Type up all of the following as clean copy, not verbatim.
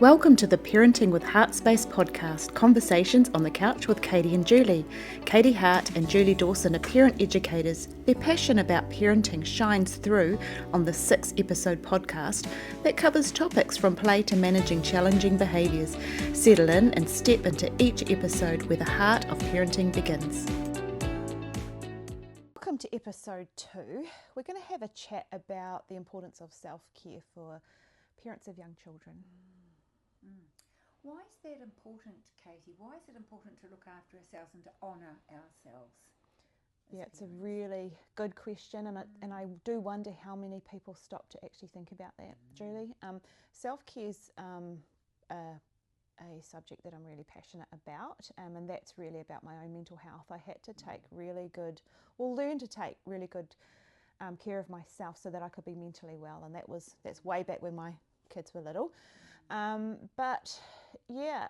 Welcome to the Parenting with Heart Space podcast, conversations on the couch with Katie and Julie. Katie Hart and Julie Dawson are parent educators. Their passion about parenting shines through on the 6-episode podcast that covers topics from play to managing challenging behaviours. Settle in and step into each episode where the heart of parenting begins. Welcome to episode 2. We're going to have a chat about the importance of self-care for parents of young children. Why is that important, Katie? Why is it important to look after ourselves and to honour ourselves? Yeah, it's a really good question, and I do wonder how many people stop to actually think about that, Julie. Self-care's a subject that I'm really passionate about, and that's really about my own mental health. I had to learn to take really good care of myself so that I could be mentally well, and that's way back when my kids were little. But yeah,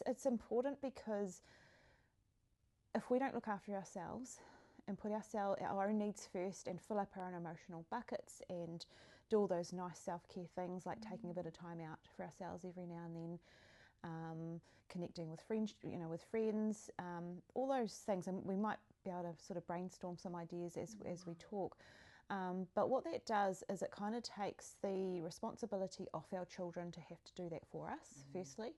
it's important because if we don't look after ourselves and put our own needs first and fill up our own emotional buckets and do all those nice self-care things like taking a bit of time out for ourselves every now and then, connecting with friends, all those things, and we might be able to sort of brainstorm some ideas as we talk. But what that does is it kind of takes the responsibility off our children to have to do that for us, firstly.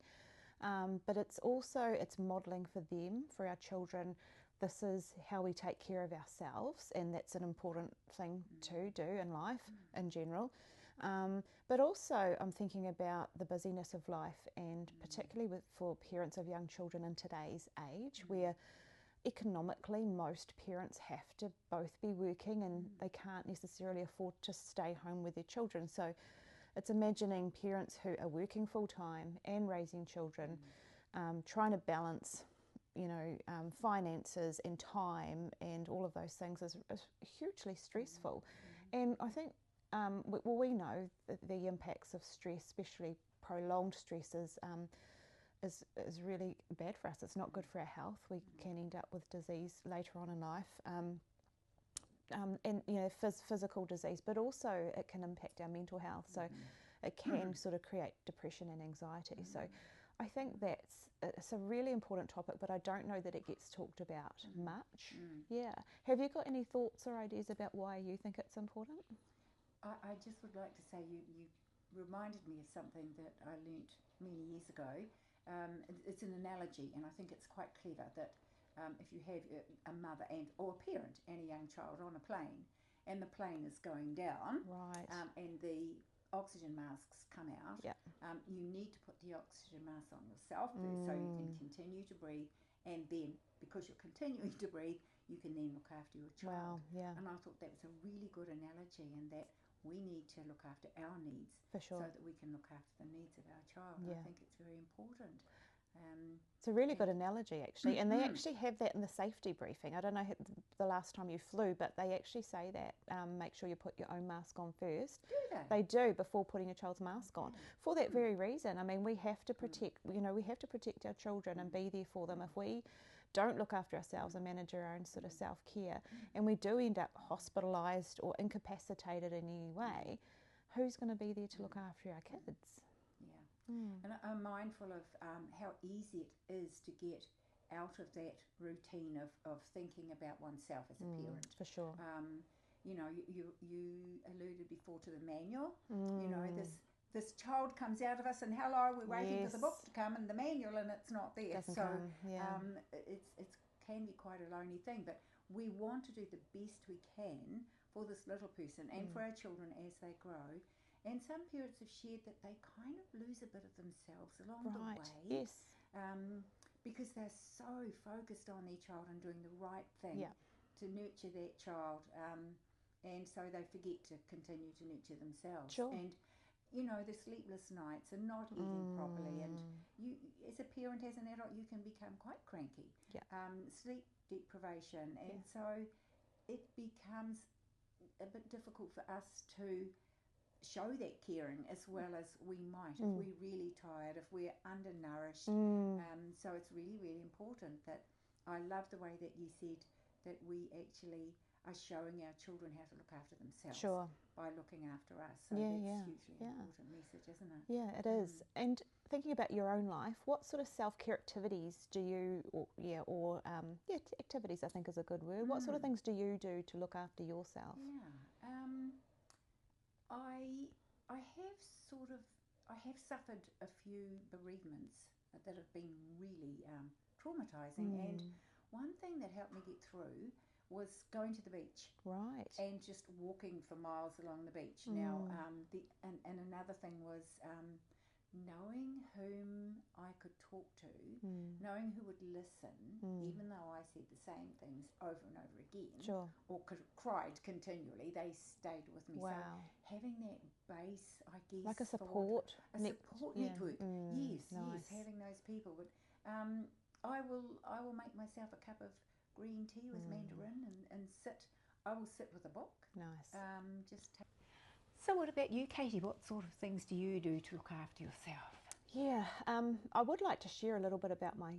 But it's modelling for them, for our children. This is how we take care of ourselves, and that's an important thing to do in life in general. But also I'm thinking about the busyness of life, and particularly for parents of young children in today's age, where economically most parents have to both be working and they can't necessarily afford to stay home with their children. So it's imagining parents who are working full-time and raising children, trying to balance finances and time and all of those things is hugely stressful. And I think we know that the impacts of stress, especially prolonged stresses, is really bad for us. It's not good for our health. We can end up with disease later on in life, and physical disease, but also it can impact our mental health. So it can sort of create depression and anxiety. So I think it's a really important topic, but I don't know that it gets talked about much. Yeah. Have you got any thoughts or ideas about why you think it's important? I just would like to say you reminded me of something that I learnt many years ago. It's an analogy, and I think it's quite clever that if you have a mother or a parent and a young child on a plane, and the plane is going down, right, and the oxygen masks come out, yep. You need to put the oxygen mask on yourself first so you can continue to breathe, and then because you're continuing to breathe, you can then look after your child. Wow, yeah. And I thought that was a really good analogy, and that we need to look after our needs for sure, so that we can look after the needs of our child. Yeah. I think it's very important. It's a really good analogy, actually, and they actually have that in the safety briefing. I don't know the last time you flew, but they actually say that make sure you put your own mask on first. Do they? They do, before putting a child's mask on, for that very reason. I mean, we have to protect, we have to protect our children and be there for them. If we don't look after ourselves and manage our own sort of self-care, and we do end up hospitalised or incapacitated in any way, who's going to be there to look after our kids? And I'm mindful of how easy it is to get out of that routine of thinking about oneself as a parent. For sure. You alluded before to the manual. This child comes out of us, and hello, we're waiting for the book to come and the manual, and it's not there. Doesn't come. Yeah. It can be quite a lonely thing, but we want to do the best we can for this little person and for our children as they grow. And some parents have shared that they kind of lose a bit of themselves along the way. Yes. Because they're so focused on their child and doing the right thing to nurture that child. And so they forget to continue to nurture themselves. Sure. And, the sleepless nights and not eating properly. And you, as a parent, as an adult, you can become quite cranky. Yeah. Sleep deprivation. And so it becomes a bit difficult for us to show that caring as well as we might if we're really tired, if we're undernourished. So it's really, really important that I love the way that you said that we actually are showing our children how to look after themselves by looking after us. So that's hugely important message, isn't it? Yeah, it is. And thinking about your own life, what sort of self-care activities do you, activities I think is a good word. What sort of things do you do to look after yourself? Yeah, I have suffered a few bereavements that have been really traumatizing, and one thing that helped me get through was going to the beach. Right. And just walking for miles along the beach. Now, and another thing was knowing whom I could talk to, knowing who would listen, even though I said the same things over and over again, Sure. or cried continually, they stayed with me. Wow. So having that base, I guess, Like a support support network. Yes, nice. yes, having those people. But I will make myself a cup of green tea with mandarin and sit. I will sit with a book. Nice. So what about you, Katie? What sort of things do you do to look after yourself? Yeah, I would like to share a little bit about my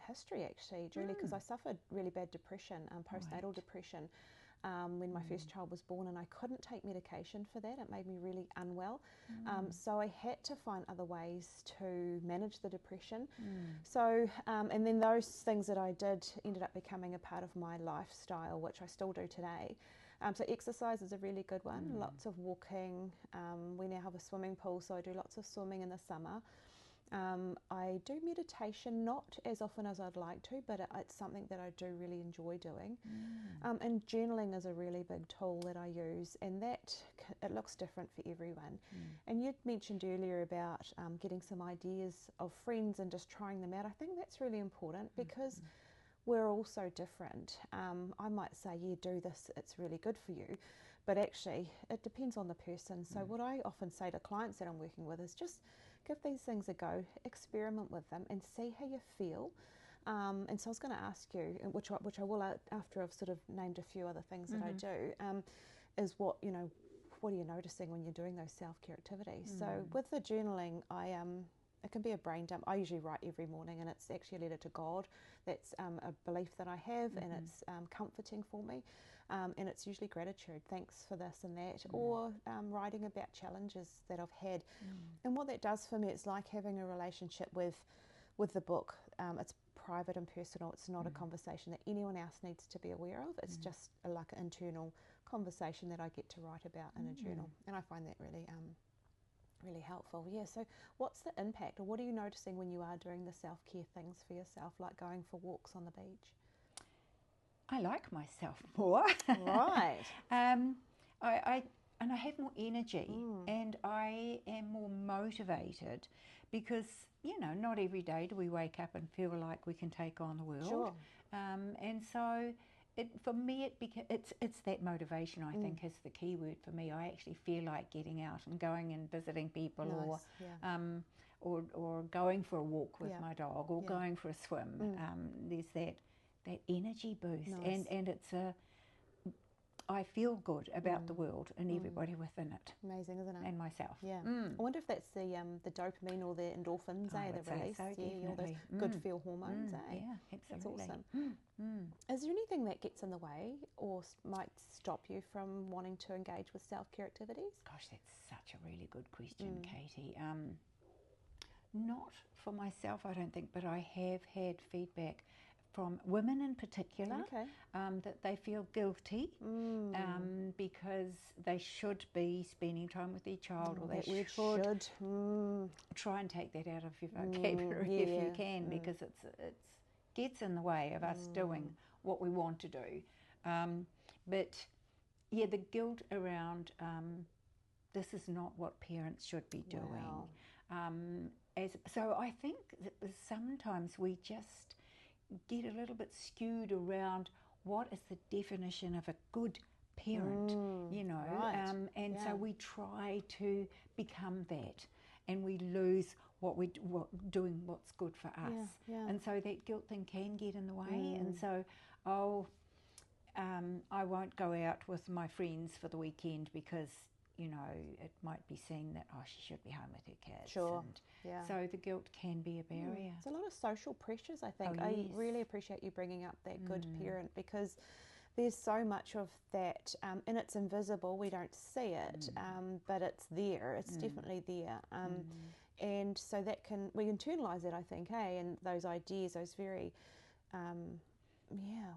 history actually, Julie, because I suffered really bad depression, postnatal depression, when my first child was born, and I couldn't take medication for that. It made me really unwell. So I had to find other ways to manage the depression. So, and then those things that I did ended up becoming a part of my lifestyle, which I still do today. So exercise is a really good one, lots of walking. We now have a swimming pool, so I do lots of swimming in the summer. I do meditation, not as often as I'd like to, but it's something that I do really enjoy doing. And journaling is a really big tool that I use, and that it looks different for everyone. And you'd mentioned earlier about getting some ideas of friends and just trying them out. I think that's really important because we're all so different. I might say, yeah, do this, it's really good for you. But actually, it depends on the person. So what I often say to clients that I'm working with is just give these things a go, experiment with them and see how you feel. And so I was going to ask you, which I will after I've sort of named a few other things that I do, is what are you noticing when you're doing those self-care activities? So with the journaling, it can be a brain dump. I usually write every morning, and it's actually a letter to God. That's a belief that I have, and it's comforting for me. And it's usually gratitude, thanks for this and that, or writing about challenges that I've had. And what that does for me, it's like having a relationship with the book. It's private and personal. It's not a conversation that anyone else needs to be aware of. It's just like an internal conversation that I get to write about in a journal. And I find that really helpful. Yeah, so what's the impact, or what are you noticing when you are doing the self-care things for yourself, like going for walks on the beach? I like myself more. Right. I have more energy, and I am more motivated because, not every day do we wake up and feel like we can take on the world. Sure. And so for me, it's that motivation, I think, is the key word for me. I actually feel like getting out and going and visiting people, or going for a walk with my dog, or going for a swim. There's that energy boost, and it's I feel good about the world and everybody within it. Amazing, isn't it? And myself. Yeah. I wonder if that's the dopamine or the endorphins, the release. So, all those good feel hormones, Yeah, absolutely. That's awesome. Is there anything that gets in the way or might stop you from wanting to engage with self-care activities? Gosh, that's such a really good question, Katie. Not for myself, I don't think, but I have had feedback from women in particular, that they feel guilty because they should be spending time with their child, or they should try and take that out of your vocabulary if you can, because it gets in the way of us doing what we want to do. But yeah, the guilt around this is not what parents should be doing. So I think that sometimes we just get a little bit skewed around what is the definition of a good parent, so we try to become that, and we lose doing what's good for us. And so that guilt thing can get in the way, and so I won't go out with my friends for the weekend because it might be seen that, she should be home with her kids. Sure. And so the guilt can be a barrier. It's a lot of social pressures, I think. I really appreciate you bringing up that good parent, because there's so much of that, and it's invisible. We don't see it, but it's there. It's definitely there. and so that we internalize that, I think, and those ideas, those very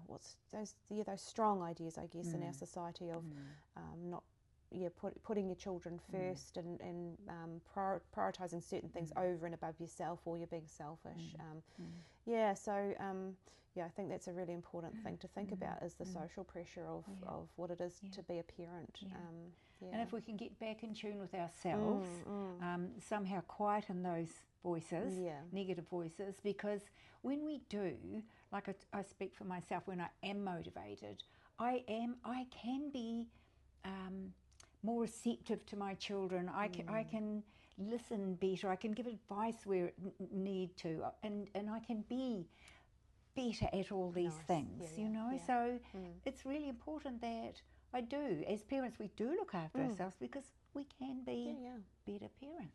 what's those strong ideas, I guess, in our society of not putting your children first and prioritizing certain things over and above yourself, or you're being selfish. I think that's a really important thing to think about, is the social pressure of what it is to be a parent. And if we can get back in tune with ourselves, somehow quieten those voices, negative voices, because when we do, like I speak for myself, when I am motivated, I can be more receptive to my children. I can listen better. I can give advice where it need to, and I can be better at all these things, you know. So it's really important that I do. As parents, we do look after ourselves, because we can be better parents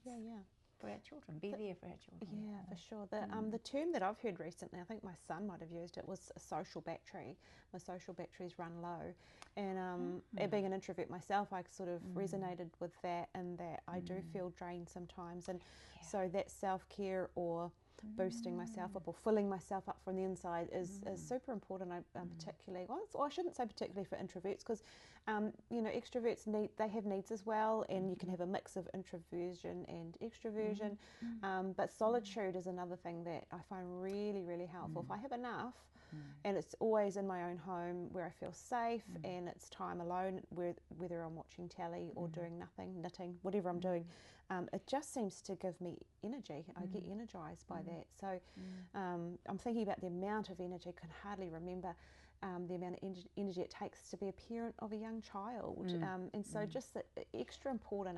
for our children, be there for our children. Yeah, for sure. The term that I've heard recently, I think my son might have used it, was a social battery. My social batteries run low. And being an introvert myself, I sort of resonated with that, and that I do feel drained sometimes. And so that self-care, or boosting myself up, or filling myself up from the inside, is super important. Particularly, well, I shouldn't say particularly for introverts, because extroverts they have needs as well, and you can have a mix of introversion and extroversion. But solitude is another thing that I find really, really helpful. If I have enough, and it's always in my own home where I feel safe, and it's time alone, whether I'm watching telly or doing nothing, knitting, whatever I'm doing, it just seems to give me energy. I get energized by that. So I'm thinking about the amount of energy. I can hardly remember the amount of energy it takes to be a parent of a young child. And so just that extra important,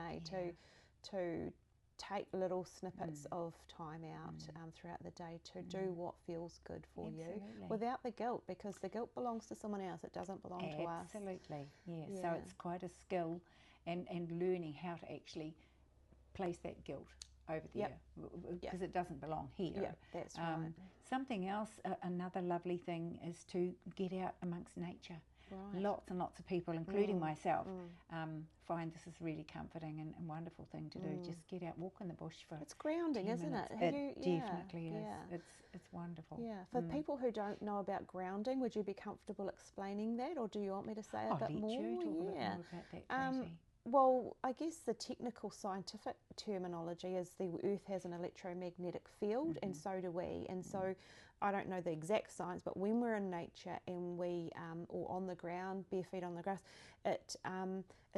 to take little snippets of time out throughout the day to do what feels good for you, without the guilt, because the guilt belongs to someone else. It doesn't belong to us. Absolutely, yeah. So it's quite a skill, and learning how to actually place that guilt over there, because it doesn't belong here. Yeah, that's right. Something else, another lovely thing, is to get out amongst nature. Right. Lots and lots of people, including myself, find this is really comforting and wonderful thing to do. Just get out, walk in the bush for. It's grounding, 10 isn't minutes. it? Definitely is. It's wonderful. Yeah. For people who don't know about grounding, would you be comfortable explaining that, or do you want me to say a bit more? I'll let you talk a bit more about that, Katie. Well, I guess the technical scientific terminology is the Earth has an electromagnetic field, and so do we. And so I don't know the exact science, but when we're in nature and we, or on the ground, bare feet on the grass, it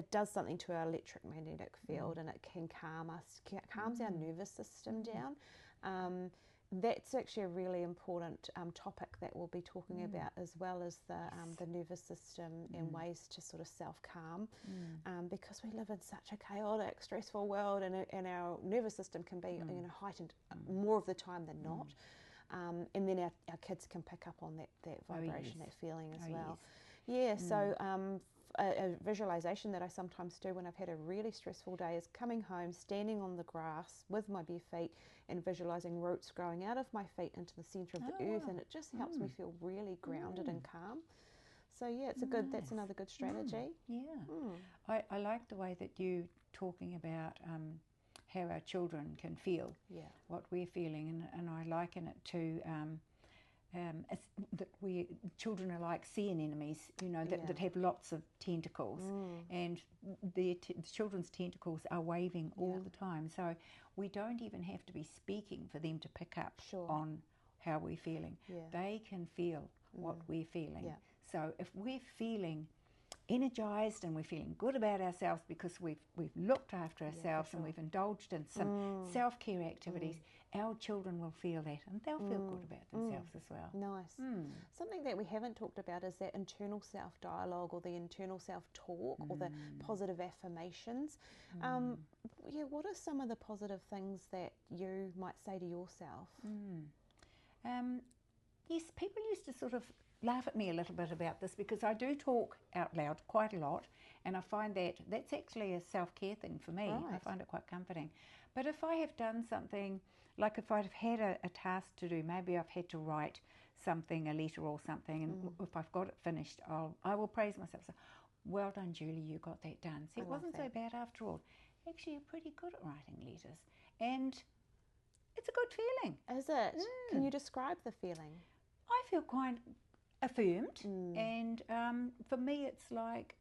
does something to our electromagnetic field, and it can calm us, calms our nervous system down. That's actually a really important topic that we'll be talking about, as well as the nervous system and ways to sort of self-calm, because we live in such a chaotic, stressful world, and our nervous system can be heightened more of the time than not. And then our kids can pick up on that vibration, that feeling as well. Yes. So a visualization that I sometimes do when I've had a really stressful day is coming home, standing on the grass with my bare feet, and visualizing roots growing out of my feet into the centre of the earth, and it just helps me feel really grounded and calm. So it's that's another good strategy. I like the way that you're talking about how our children can feel what we're feeling, and I liken it to that children are like sea anemones, that have lots of tentacles, and the children's tentacles are waving all the time. So we don't even have to be speaking for them to pick up on how we're feeling. They can feel what we're feeling. So if we're feeling energized and we're feeling good about ourselves because we've looked after ourselves and we've indulged in some self-care activities, our children will feel that, and they'll feel good about themselves as well. Nice. Something that we haven't talked about is that internal self-dialogue, or the internal self-talk, or the positive affirmations. What are some of the positive things that you might say to yourself? Yes, people used to sort of laugh at me a little bit about this, because I do talk out loud quite a lot, and I find that that's actually a self-care thing for me. I find it quite comforting. But if I have done something, like if I've had a task to do, maybe I've had to write something, a letter or something, and if I've got it finished, I will praise myself. So, well done, Julie, you got that done. See, it wasn't so bad after all. Actually, you're pretty good at writing letters. And it's a good feeling. Is it? Can you describe the feeling? I feel quite affirmed, and for me it's like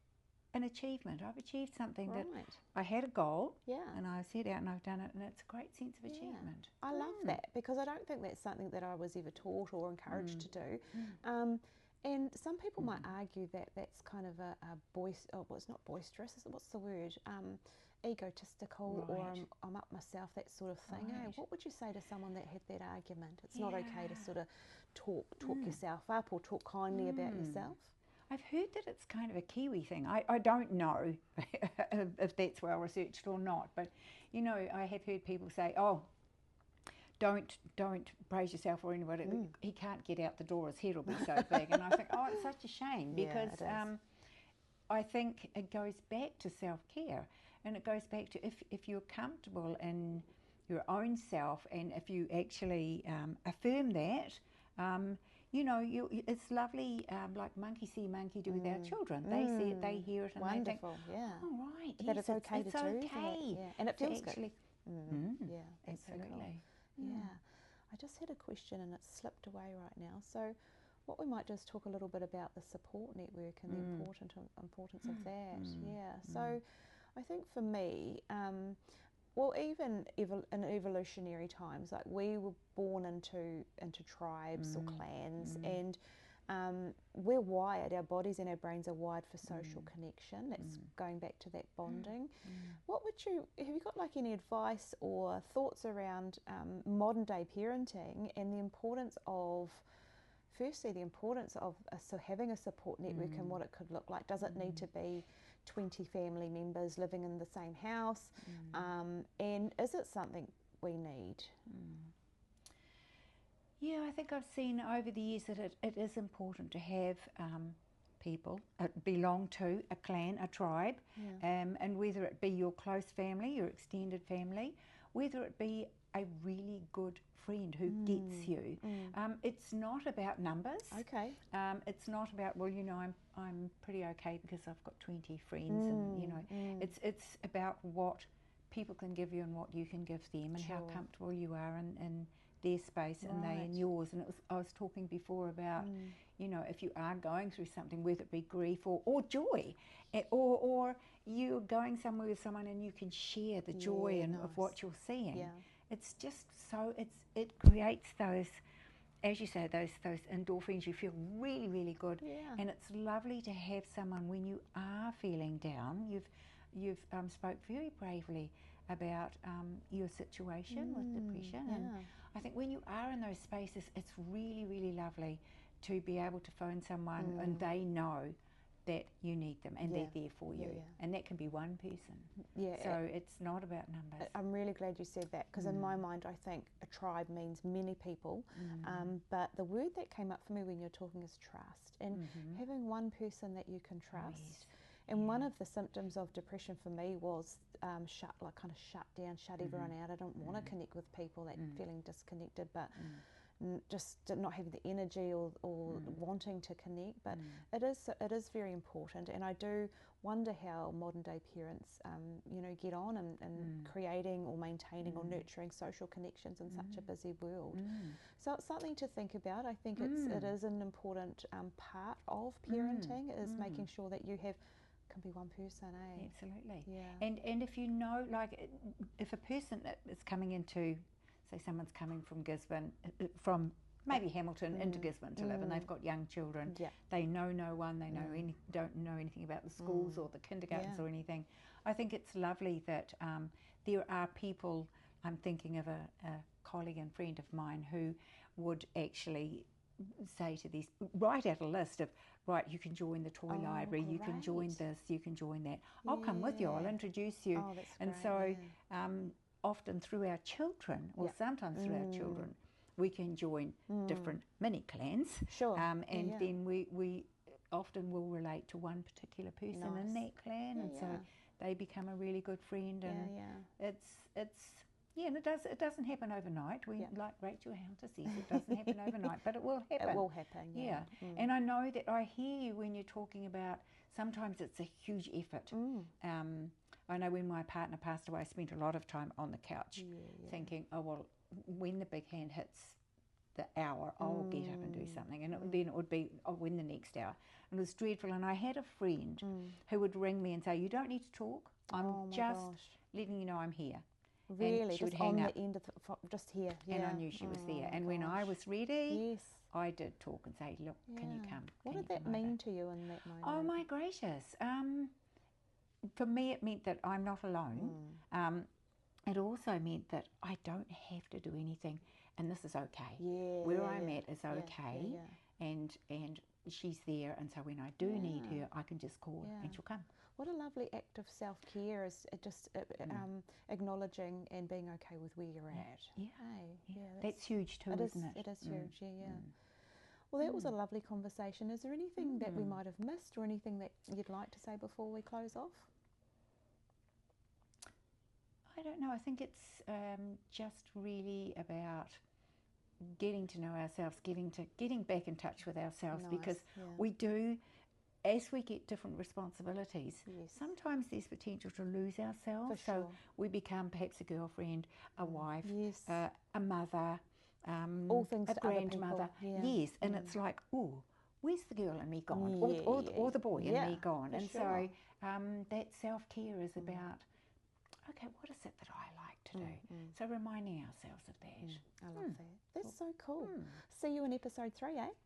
an achievement. I've achieved something that I had a goal, and I set out and I've done it, and it's a great sense of achievement. I love that, because I don't think that's something that I was ever taught or encouraged to do. And some people might argue that that's kind of it's not boisterous, what's the word? Egotistical, or I'm up myself, that sort of thing. Eh? What would you say to someone that had that argument? It's not okay to sort of talk yourself up or talk kindly about yourself? I've heard that it's kind of a Kiwi thing. I don't know if that's well researched or not, but you know, I have heard people say, oh, don't praise yourself or anybody. He can't get out the door, his head will be so big. And I think, oh, it's such a shame, because I think it goes back to self-care, and it goes back to if you're comfortable in your own self, and if you actually affirm that, you know, it's lovely, like monkey see, monkey do with our children. They see it, they hear it, and they think, oh, right, that it's okay to do, isn't it? Yeah. And it feels good. Yeah, absolutely. Cool. Yeah. I just had a question and it's slipped away right now. So what we might do is talk a little bit about the support network and the importance of that. So I think for me, well, even in evolutionary times, like we were born into tribes or clans, and we're wired, our bodies and our brains are wired for social connection. That's going back to that bonding. What would have you got like any advice or thoughts around modern day parenting and the importance of, firstly, so having a support network and what it could look like? Does it need to be 20 family members living in the same house? And is it something we need? Yeah, I think I've seen over the years that it is important to have people belong to a clan, a tribe, and whether it be your close family, your extended family, whether it be a really good friend who gets you. It's not about numbers. Okay. It's not about, well, you know, I'm pretty okay because I've got 20 friends, and you know, it's about what people can give you and what you can give them, and how comfortable you are in their space and they in yours. And I was talking before about, you know, if you are going through something, whether it be grief or joy, or you're going somewhere with someone and you can share the joy of what you're seeing. It's just so it creates those, as you say, those endorphins. You feel really, really good, and it's lovely to have someone when you are feeling down. You've spoke very bravely about your situation with depression, and I think when you are in those spaces, it's really, really lovely to be able to phone someone and they know that you need them and they're there for you, and that can be one person. So it's not about numbers. I'm really glad you said that, because in my mind I think a tribe means many people, but the word that came up for me when you're talking is trust, and having one person that you can trust. And one of the symptoms of depression for me was shut down, shut everyone out. I don't want to connect with people, that feeling disconnected, but just not having the energy or wanting to connect. But it is very important, and I do wonder how modern day parents you know, get on and creating or maintaining or nurturing social connections in such a busy world. So it's something to think about. I think it is an important part of parenting, is making sure that you have, can be one person, eh? Absolutely. And if you know, like, if a person is coming into, say someone's coming from Gisborne, from maybe Hamilton into Gisborne to live, and they've got young children, they know no one, they don't know anything about the schools or the kindergartens or anything. I think it's lovely that there are people, I'm thinking of a colleague and friend of mine who would actually say to these, write out a list of, right, you can join the toy library, you can join this, you can join that. I'll come with you, I'll introduce you. That's and great, so often through our children, or sometimes through our children, we can join different mini clans. And then we often will relate to one particular person in that clan, and so they become a really good friend. And it's and it doesn't happen overnight. Like Rachel Hunter says, it doesn't happen overnight, but it will happen. It will happen. And I know that I hear you when you're talking about sometimes it's a huge effort. I know when my partner passed away, I spent a lot of time on the couch thinking, oh, well, when the big hand hits the hour, I'll get up and do something. And then it would be, oh, when the next hour. And it was dreadful. And I had a friend who would ring me and say, you don't need to talk. I'm just letting you know I'm here. Really, and she just would hang on up. The end of just here. Yeah. And I knew she was there. And when I was ready, yes, I did talk and say, look, can you come? What did that mean to you in that moment? Oh, my gracious. For me, it meant that I'm not alone. It also meant that I don't have to do anything, and this is okay. Where I'm at is okay, and she's there, and so when I do need her, I can just call and she'll come. What a lovely act of self-care is just acknowledging and being okay with where you're at. That's huge too, isn't it? It is huge, Well, that was a lovely conversation. Is there anything that we might have missed or anything that you'd like to say before we close off? I don't know. I think it's just really about getting to know ourselves, getting back in touch with ourselves, because we do, as we get different responsibilities, sometimes there's potential to lose ourselves. So we become perhaps a girlfriend, a wife, a mother, all things a grandmother. Yes, and it's like, oh, where's the girl in me gone? Or the boy in me gone? And so that self-care is about, okay, what is it that I like to do? So reminding ourselves of that. I love that. That's so cool. See you in episode 3, eh?